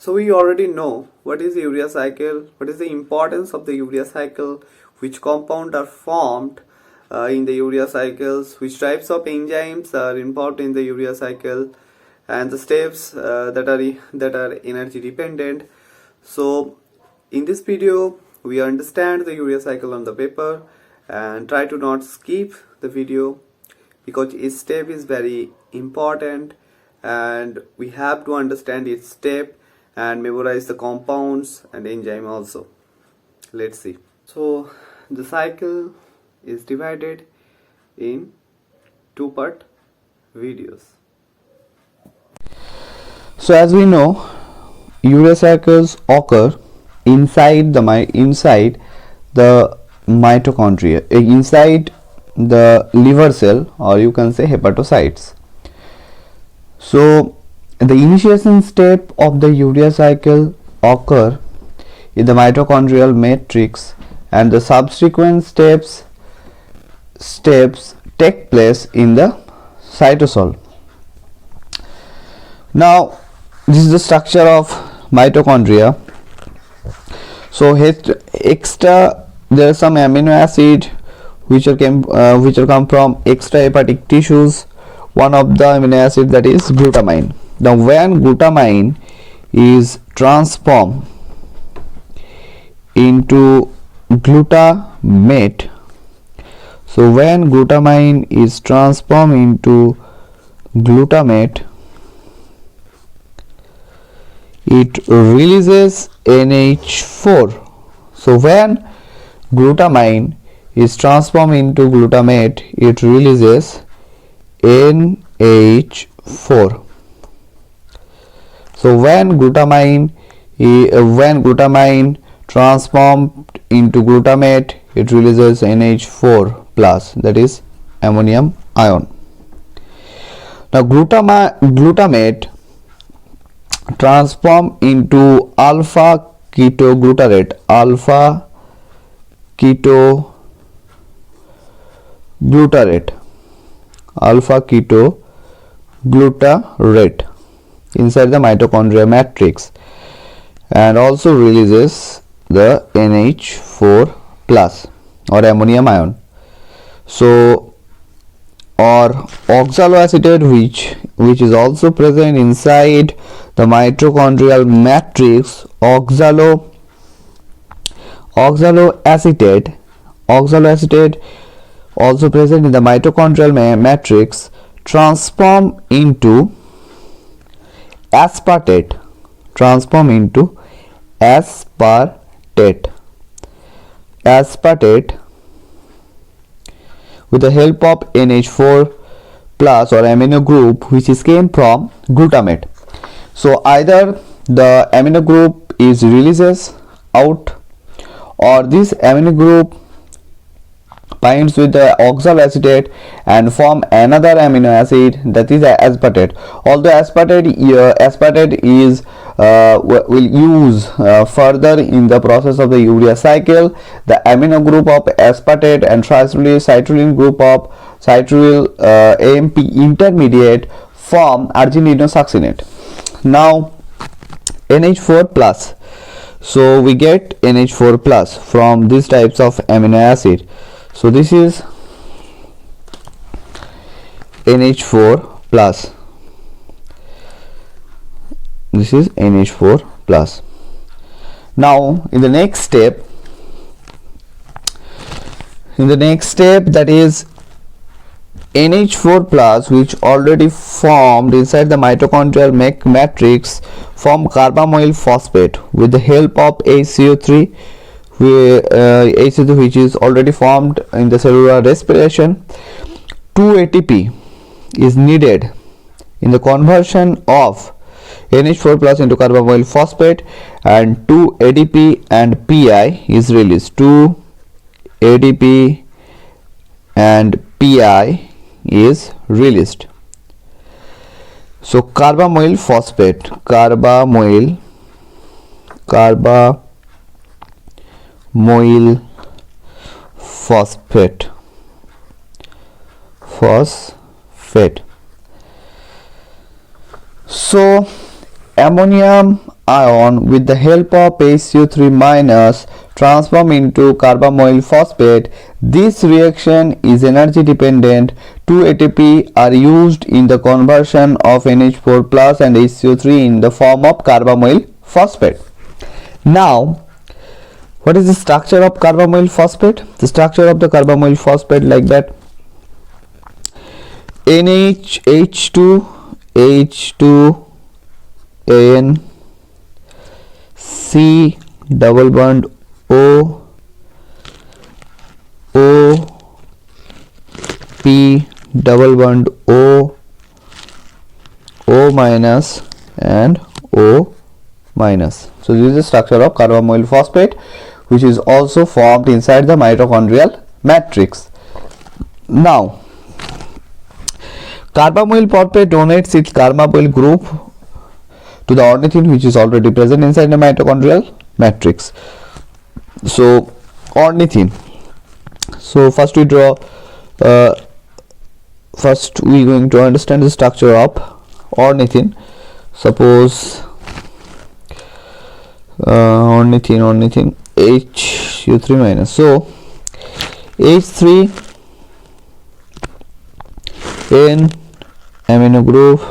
So we already know what is the urea cycle, what is the importance of the urea cycle, which compounds are formed in the urea cycles, which types of enzymes are involved in the urea cycle, and the steps that are energy dependent. So in this video we understand the urea cycle on the paper and try to not skip the video because each step is very important and we have to understand each step and memorize the compounds and enzyme also. Let's see. So the cycle is divided in two-part videos. So as we know, urea cycles occur inside the mitochondria, inside the liver cell, or you can say hepatocytes. So the initiation step of the urea cycle occur in the mitochondrial matrix, and the subsequent steps take place in the cytosol. Now this is the structure of mitochondria. So extra, there are some amino acid which are come from extrahepatic tissues. One of the amino acid, that is glutamine. Now when glutamine is transformed into glutamate, so when glutamine is transformed into glutamate, it releases NH4. So when glutamine is transformed into glutamate, it releases NH4. So when glutamine transformed into glutamate, it releases NH4 plus, that is ammonium ion. Now glutamate transform into alpha ketoglutarate. Inside the mitochondria matrix, and also releases the NH4 plus or ammonium ion. So or oxaloacetate, which is also present inside the mitochondrial matrix. Oxaloacetate also present in the mitochondrial matrix, transform into aspartate with the help of NH4 plus or amino group, which is came from glutamate. So either the amino group is releases out, or this amino group binds with the oxaloacetate and form another amino acid, that is aspartate. Although aspartate is will use further in the process of the urea cycle, the amino group of aspartate and citrulline group of cityl AMP intermediate form argininosuccinate. Now NH4 plus. So we get NH4 plus from these types of amino acid. So this is NH4 plus. This is NH4 plus. Now in the next step, that is NH4 plus, which already formed inside the mitochondrial matrix, form carbamyl phosphate with the help of HCO3, which is already formed in the cellular respiration. 2 ATP is needed in the conversion of NH4 plus into carbamyl phosphate, and 2 ADP and PI is released. 2 ADP and PI is released. So carbamyl phosphate phosphate. So ammonium ion with the help of HCO3 minus transform into carbamoyl phosphate. This reaction is energy dependent. 2 ATP are used in the conversion of NH4 plus and HCO3 in the form of carbamoyl phosphate. Now, what is the structure of carbamoyl phosphate? The structure of the carbamoyl phosphate like that: NH2 H2 N C double bond O O P double bond O O minus and O minus. So this is the structure of carbamoyl phosphate, which is also formed inside the mitochondrial matrix. Now, carbamoyl phosphate donates its carbamoyl group to the ornithine, which is already present inside the mitochondrial matrix. So ornithine. So first we draw. First we going to understand the structure of ornithine. Suppose ornithine HCO3 minus. So H3 N amino group,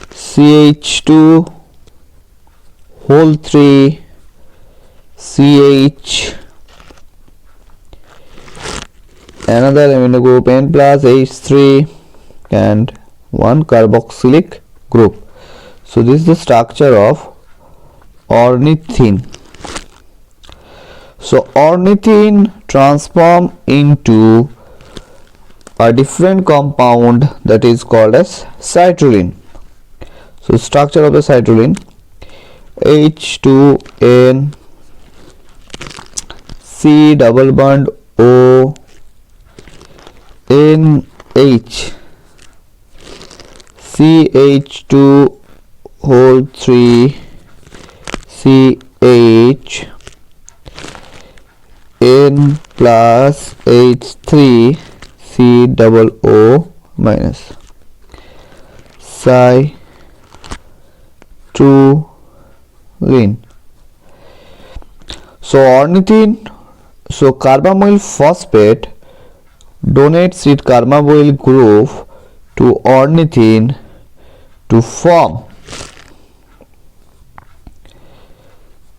CH2 whole 3 CH, another amino group N plus H3 and one carboxylic group. So this is the structure of ornithine. So ornithine transform into a different compound that is called as citrulline. So structure of the citrulline: H2N C double bond O NH CH2 whole 3 CH N plus H3 C double O minus citrulline. So ornithine, so carbamoyl phosphate donates its carbamoyl group to ornithine to form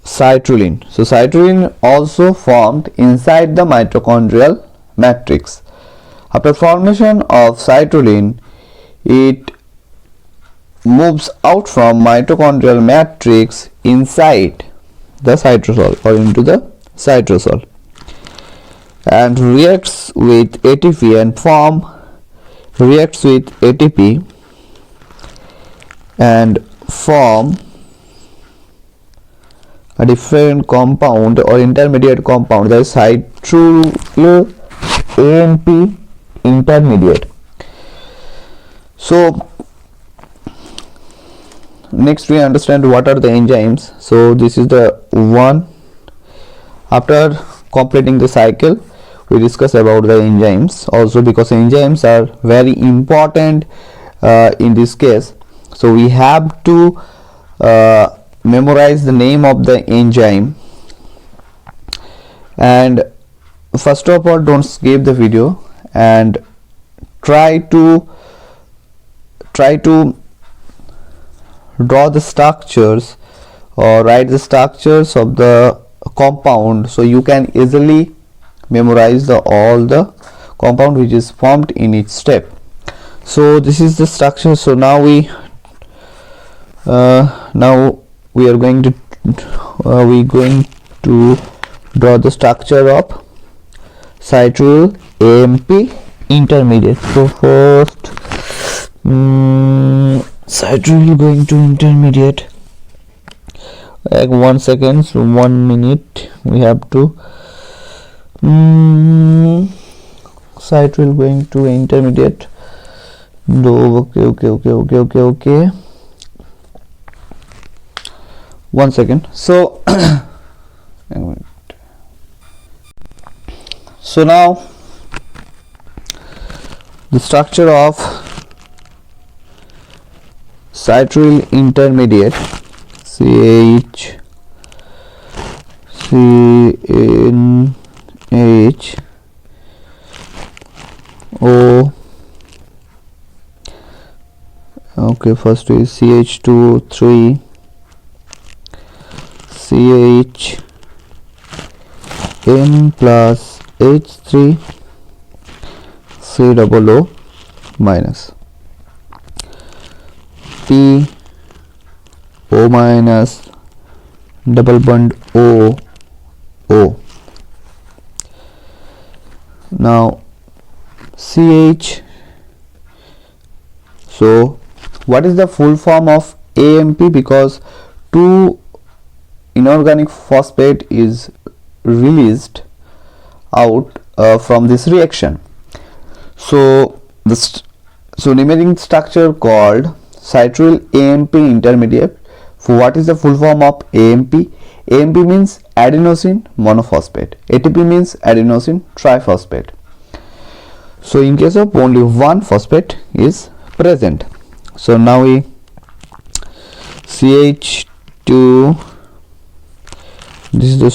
citrulline. So citrulline also formed inside the mitochondrial matrix. After formation of citrulline, it moves out from mitochondrial matrix inside the cytosol or into the cytosol and reacts with ATP and form a different compound or intermediate compound, that is citrullo AMP intermediate. So next we understand what are the enzymes. So this is the one. After completing the cycle, we discuss about the enzymes also, because enzymes are very important in this case. So we have to memorize the name of the enzyme, and first of all don't skip the video and try to draw the structures or write the structures of the compound, so you can easily memorize all the compound which is formed in each step. So this is the structure. So now we are going to draw the structure of citrullo AMP intermediate. So first citrullo going to intermediate, like 1 second, so 1 minute we have to citrullo going to intermediate. Okay, 1 second. So so now the structure of citrullo intermediate. CH CNH O. Okay, first is CH2 3 CH N plus H3 C double O minus P O minus double bond O O. Now CH. So what is the full form of AMP? Because two inorganic phosphate is released out from this reaction. So so remaining structure called citryl AMP intermediate. For what is the full form of AMP? AMP means adenosine monophosphate. ATP means adenosine triphosphate. So in case of only one phosphate is present. So now we CH2, this is the